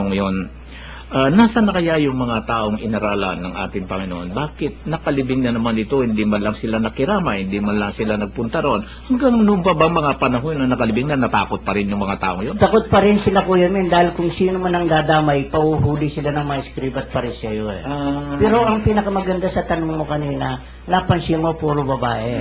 Ngayon, nasaan na kaya yung mga taong inaralan ng ating Panginoon? Bakit nakalibing na naman ito? Hindi man lang sila nakirama, hindi man lang sila nagpunta ron. Hanggang noon pa ba mga panahon na nakalibing na natakot pa rin yung mga taong yun? Takot pa rin sila, Kuya Men, dahil kung sino man ang dadamay, pauhuli sila ng mga scribe at pariseo eh. Pero ang pinakamaganda sa tanong mo kanina, napansin mo puro babae.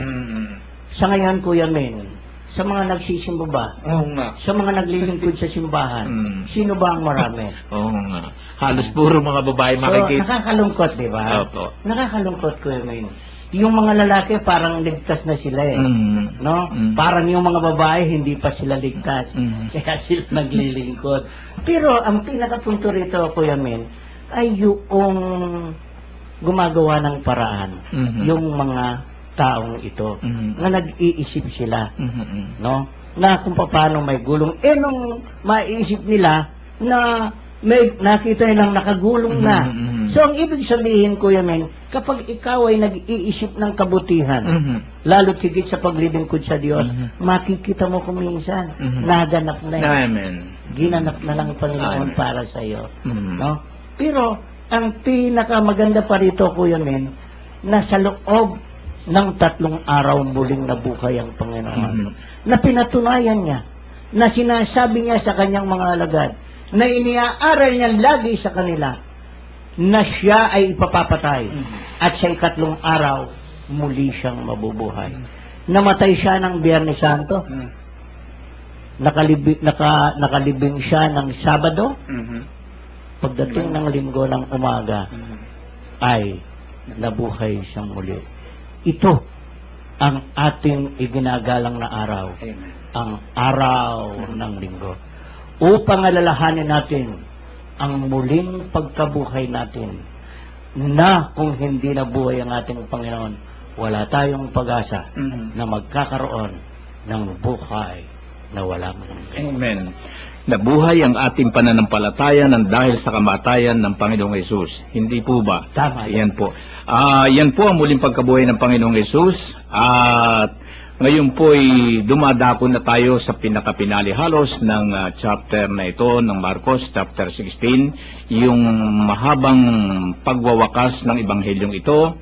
Sa ngayon, Kuya Men, sa mga nagsisimba ba? Oo nga. Sa mga naglilingkod sa simbahan, sino ba ang marami? Oo nga. Halos puro mga babae So, makikita. nakakalungkot, di ba? Opo. Nakakalungkot, Kuya Men. Yung mga lalaki, parang ligtas na sila eh. No? Parang yung mga babae, hindi pa sila ligtas. Kaya sila naglilingkod. Pero ang pinakapunto rito, Kuya Men, ay yung gumagawa ng paraan. Yung mga taong ito na nag-iisip sila, no? Na kung paano may gulong. Nung maiisip nila na may nakita nilang nakagulong na. So, ang ibig sabihin, Kuya Men, kapag ikaw ay nag-iisip ng kabutihan, lalo tigit sa paglilingkod sa Diyos, makikita mo kung minsan, naganap na yun. Amen. Ginanap na lang Panginoon para sa iyo. No? Pero, ang pinakamaganda pa rito, Kuya Men, na sa loob ng 3 araw muling nabuhay ang Panginoon. Na pinatunayan niya, na sinasabi niya sa kanyang mga alagad, na iniaaral niya lagi sa kanila, na siya ay ipapapatay, at sa 3 araw, muli siyang mabubuhay. Namatay siya ng Biyernes Santo, nakalibing siya ng Sabado, pagdating ng Linggo ng umaga, ay nabuhay siyang muli. Ito ang ating iginagalang na araw, ang araw ng Linggo. Upang alalahanin natin ang muling pagkabuhay natin na kung hindi nabuhay ang ating Panginoon, wala tayong pag-asa na magkakaroon ng buhay na walang hanggan. Amen. Nabuhay ang ating pananampalataya ng dahil sa kamatayan ng Panginoong Hesus. Hindi po ba? Tama. Yan po. Yan po ang muling pagkabuhay ng Panginoong Hesus. At ngayon po ay dumadako na tayo sa pinakapinali halos ng chapter na ito ng Marcos, chapter 16, yung mahabang pagwawakas ng Ebanghelyong ito.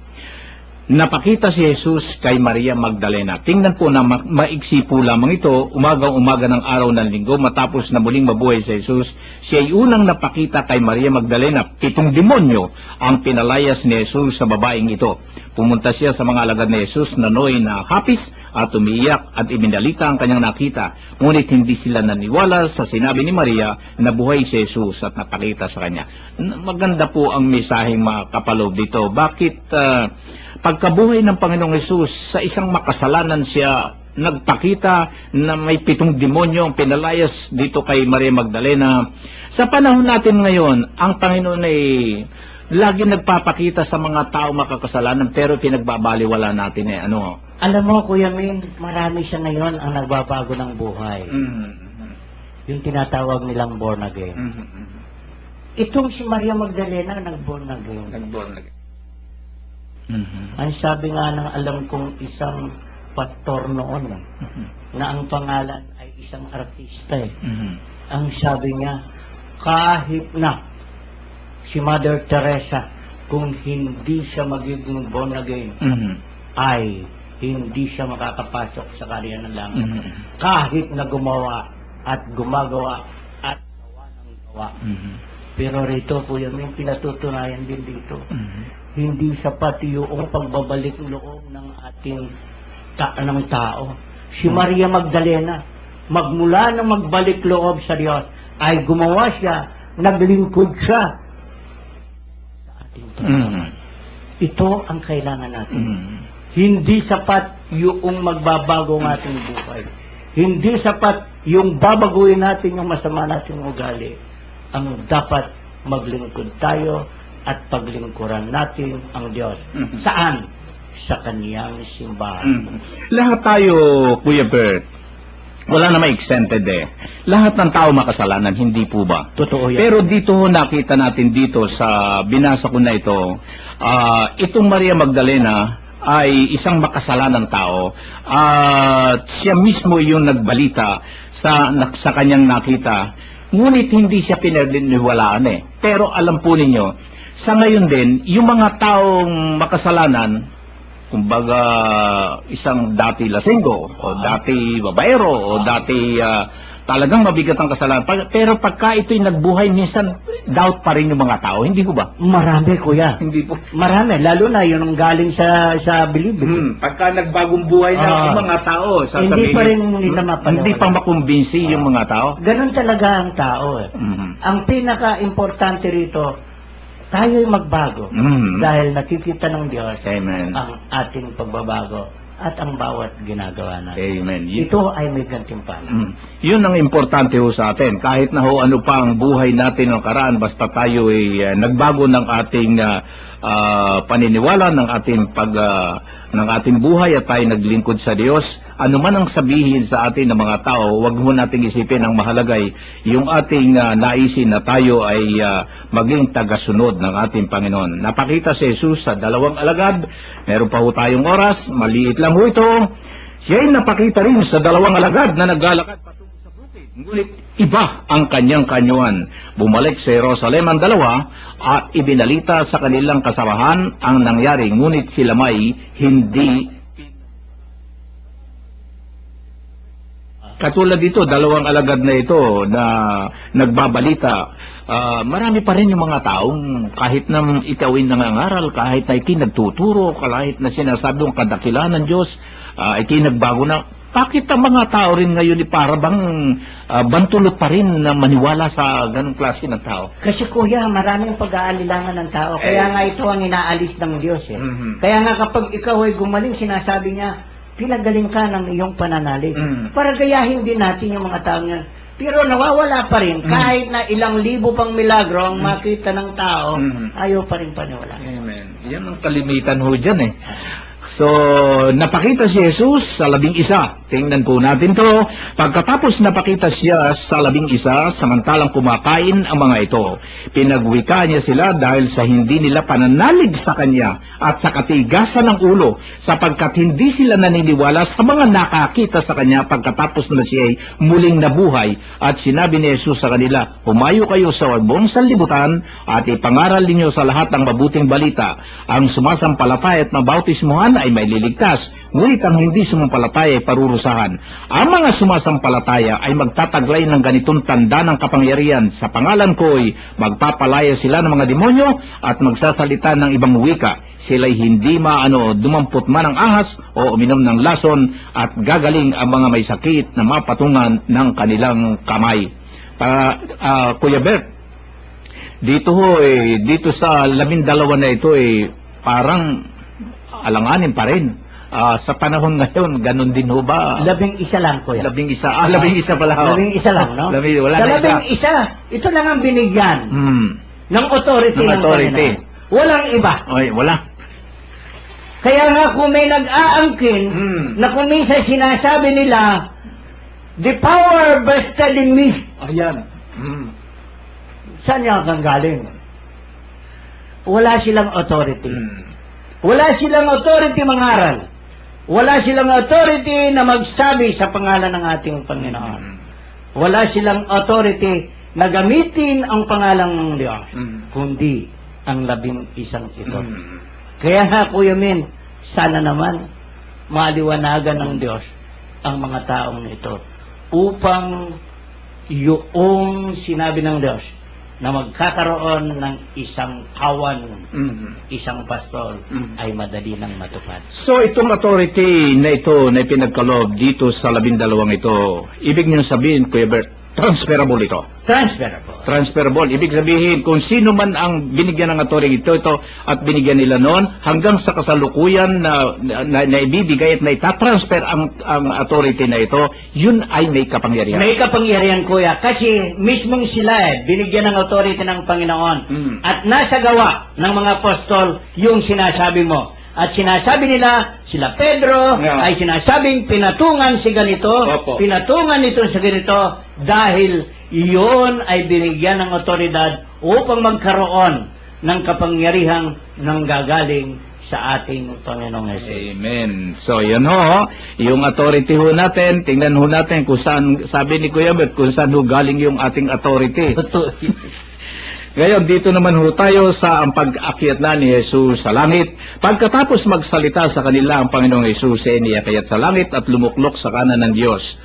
Napakita si Jesus kay Maria Magdalena. Tingnan po na maiksi po lamang ito, umagang-umaga ng araw ng Linggo, matapos na muling mabuhay si Jesus, siya ay unang napakita kay Maria Magdalena. 7 demonyo ang pinalayas ni Jesus sa babaeng ito. Pumunta siya sa mga alagad ni Jesus na noy na hapis at umiiyak at ibinalita ang kanyang nakita. Ngunit hindi sila naniwala sa sinabi ni Maria na buhay si Jesus at napakita sa kanya. Maganda po ang mesaheng mga kapalob dito. Bakit pagkabuhay ng Panginoong Hesus, sa isang makasalanan siya nagpakita na may 7 demonyo ang pinalayas dito kay Maria Magdalena. Sa panahon natin ngayon, ang Panginoon ay lagi nagpapakita sa mga tao makakasalanan pero pinagbabaliwala natin eh. Ano? Alam mo, Kuya Men, marami siya ngayon ang nagbabago ng buhay. Yung tinatawag nilang born again. Itong si Maria Magdalena nag-born again. Nag-born again. Ang sabi nga ng alam kong isang pastor noon, na ang pangalan ay isang artista eh. Ang sabi niya, kahit na si Mother Teresa, kung hindi siya magiging born again, ay hindi siya makakapasok sa karya ng langit. Kahit na gumawa at gumagawa at gawa ng gawa. Pero rito, Kuya, may pinatutunayan din dito. Hindi sapat yung pagbabalik loob ng ating ng tao. Si Maria Magdalena, magmula na magbalik loob sa Diyos, ay gumawa siya, naglingkod siya sa ating Panginoon. Ito ang kailangan natin. Hindi sapat yung magbabago ng ating buhay. Hindi sapat yung babaguhin natin yung masama nating ugali. Ang dapat maglingkod tayo at paglingkuran natin ang Diyos. Saan? Sa kaniyang simbahan. Lahat tayo, Kuya Bert, wala na exempted eh. Lahat ng tao makasalanan, hindi po ba? Totoo yan. Pero dito nakita natin dito sa binasa ko na ito, itong Maria Magdalena ay isang makasalanang tao at siya mismo yung nagbalita sa kanyang nakita. ngunit hindi siya pinaniniwalaan eh. Pero alam po ninyo, sa ngayon din, yung mga taong makasalanan, kumbaga isang dati lasinggo, o dati babaero, o dati talagang mabigat ang kasalanan. Pero pagka ito'y nagbuhay, minsan doubt pa rin yung mga tao, hindi ko ba? Marami, kuya. Hindi po. Marami, lalo na yun ang galing sa believe. Pagka nagbagong buhay na yung mga tao, Hindi pa rin nila mapaniwala. Hindi pa makumbinsi yung mga tao. Ganon talaga ang tao eh. Ang pinaka-importante rito, tayo'y magbago. Dahil nakikita ng Diyos Amen. ang ating pagbabago at ang bawat ginagawa natin. Amen. Ito ay may gantimpala. Yun ang importante ho sa atin. Kahit na ho ano pa ang buhay natin ng karaan, basta tayo ay nagbago ng ating paniniwala, ng ating buhay at tayo naglingkod sa Diyos. Ano man ang sabihin sa atin ng mga tao, wag mo nating isipin, ang mahalagay yung ating naisin na tayo ay maging tagasunod ng ating Panginoon. Napakita si Jesus sa 2 alagad. Meron pa ho tayong oras, maliit lang ho ito. Siya'y napakita rin sa 2 alagad na naglalakad patungo sa bukid. Ngunit iba ang kanyang kanyuan. Bumalik sa Jerusalem ang dalawa at ibinalita sa kanilang kasamahan ang nangyari. Ngunit sila may hindi. Katulad dito, 2 alagad na ito na nagbabalita, marami pa rin yung mga taong kahit na ikaw ay nangangaral, kahit na iti nagtuturo, kahit na sinasabi ang kadakilan ng Diyos, iti nagbago na. Bakit ang mga tao rin ngayon para bang bantulot pa rin na maniwala sa ganong klase ng tao? Kasi kuya, maraming pag-aalilangan ng tao. Kaya nga ito ang inaalis ng Diyos eh. Kaya nga kapag ikaw ay gumaling, sinasabi niya, pinagaling ka ng iyong pananalig. Para gayahin din natin yung mga tao niyan. Pero nawawala pa rin, kahit na ilang libo pang milagro ang makita ng tao, ayaw pa rin paniwala. Amen. Yan ang kalimitan ho dyan eh. So, napakita si Jesus sa 11. Tingnan po natin to. Pagkatapos napakita siya sa 11, samantalang kumakain ang mga ito. Pinagwika niya sila dahil sa hindi nila pananalig sa kanya at sa katigasan ng ulo, sapagkat hindi sila naniniwala sa mga nakakita sa kanya pagkatapos na siya ay muling nabuhay. At sinabi ni Jesus sa kanila, humayo kayo sa buong sanlibutan at ipangaral ninyo sa lahat ang mabuting balita. Ang sumasampalataya at mabautismuhan ay may liligtas, ngunit ang hindi sumampalataya ay parurusahan. Ang mga sumasampalataya ay magtataglay ng ganitong tanda ng kapangyarihan. Sa pangalan ko'y magpapalaya sila ng mga demonyo at magsasalita ng ibang wika. Sila'y hindi dumampot man ng ahas o uminom ng lason at gagaling ang mga may sakit na mapatungan ng kanilang kamay. Kuya Bert, dito sa 12 na ito parang alanganin pa rin. Sa panahon ngayon, ganun din ho ba? 11 lang, kuya. 11. 11 pala ho. 11 lang, no? Wala na isa. 11, ito lang ang binigyan ng authority ng Panginoon. Walang iba. Oy, wala. Kaya nga kung may nag-aangkin na kung minsan sinasabi nila, the power vested in me. Ayan. Saan niya kang galing? Wala silang authority. Wala silang authority mangaral. Wala silang authority na magsabi sa pangalan ng ating Panginoon. Wala silang authority na gamitin ang pangalan ng Diyos, kundi ang 11 ito. Kaya nga, Kuya Min, sana naman maliwanagan ng Diyos ang mga taong ito upang yung sinabi ng Diyos na magkakaroon ng isang kawan, isang pastor, ay madali nang matupad. So, itong authority na ito na pinagkaloob dito sa 12 ito, ibig niyong sabihin, Kuya Bert, transferable ito. Transferable. Transferable. Ibig sabihin, kung sino man ang binigyan ng authority ito at binigyan nila noon, hanggang sa kasalukuyan na ibibigay at na itatransfer ang authority na ito, yun ay may kapangyarihan. May kapangyarihan, kuya. Kasi mismong sila binigyan ng authority ng Panginoon. At nasa gawa ng mga apostol yung sinasabi mo. At sinasabi nila, sila Pedro ay sinasabing pinatungan si ganito, pinatungan ito sa ganito, dahil iyon ay binigyan ng otoridad upang magkaroon ng kapangyarihang nanggagaling sa ating Panginoong Hesus. Amen. So, yun ho, yung authority ho natin, tingnan ho natin kung saan, sabi ni Kuya Bert, kung saan ho galing yung ating authority. Totoo. Ngayon, dito naman ho tayo sa ang pag-akyat na ni Jesus sa langit. Pagkatapos magsalita sa kanila, ang Panginoong Jesus ay iniyakayat sa langit at lumuklok sa kanan ng Diyos.